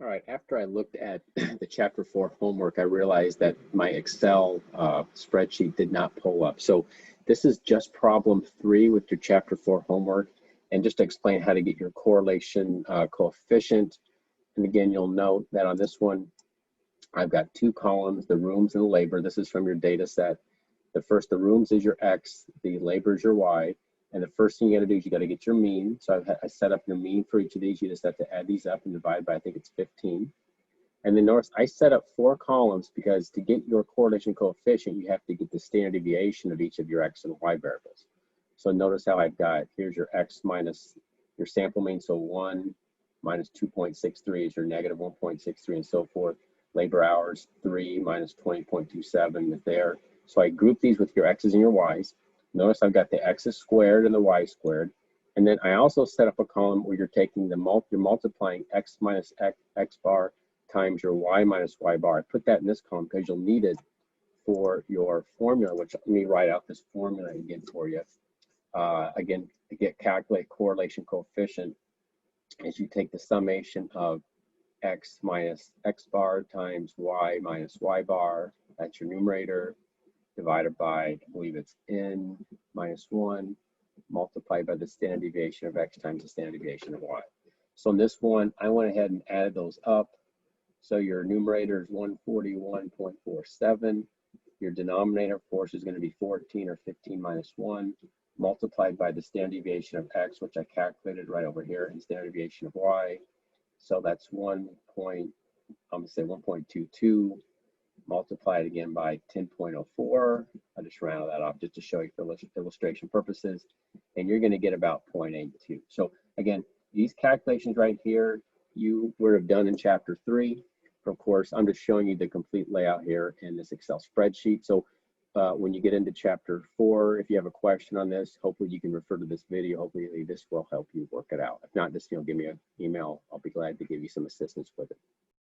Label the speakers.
Speaker 1: All right, after I looked at the chapter 4 homework, I realized that my Excel spreadsheet did not pull up. So this is just problem 3 with your chapter 4 homework. And just to explain how to get your correlation coefficient. And again, you'll note that on this one, I've got 2 columns, the rooms and the labor. This is from your data set. The rooms is your X, the labor is your Y. And the first thing you got to do is you got to get your mean. So I set up your mean for each of these. You just have to add these up and divide by, I think it's 15. And then notice I set up 4 columns because to get your correlation coefficient, you have to get the standard deviation of each of your X and Y variables. So notice how I've got, here's your X minus your sample mean. So 1 minus 2.63 is your negative 1.63 and so forth. Labor hours, 3 minus 20.27 is there. So I group these with your X's and your Y's. Notice I've got the X's squared and the Y squared. And then I also set up a column where you're taking you're multiplying X minus X bar times your Y minus Y bar. I put that in this column because you'll need it for your formula, which let me write out this formula again for you. Again, to calculate correlation coefficient is you take the summation of X minus X bar times Y minus Y bar, that's your numerator, divided by, I believe it's N minus 1, multiplied by the standard deviation of X times the standard deviation of Y. So in this one, I went ahead and added those up. So your numerator is 141.47. Your denominator, of course, is going to be 14 or 15 minus 1, multiplied by the standard deviation of X, which I calculated right over here, and standard deviation of Y. So that's 1.22, multiplied again by 10.04. I just rounded that off just to show you for illustration purposes. And you're going to get about 0.82. So again, these calculations right here, you would have done in chapter 3. Of course, I'm just showing you the complete layout here in this Excel spreadsheet. So when you get into chapter 4, if you have a question on this, hopefully you can refer to this video. Hopefully this will help you work it out. If not, just give me an email. I'll be glad to give you some assistance with it.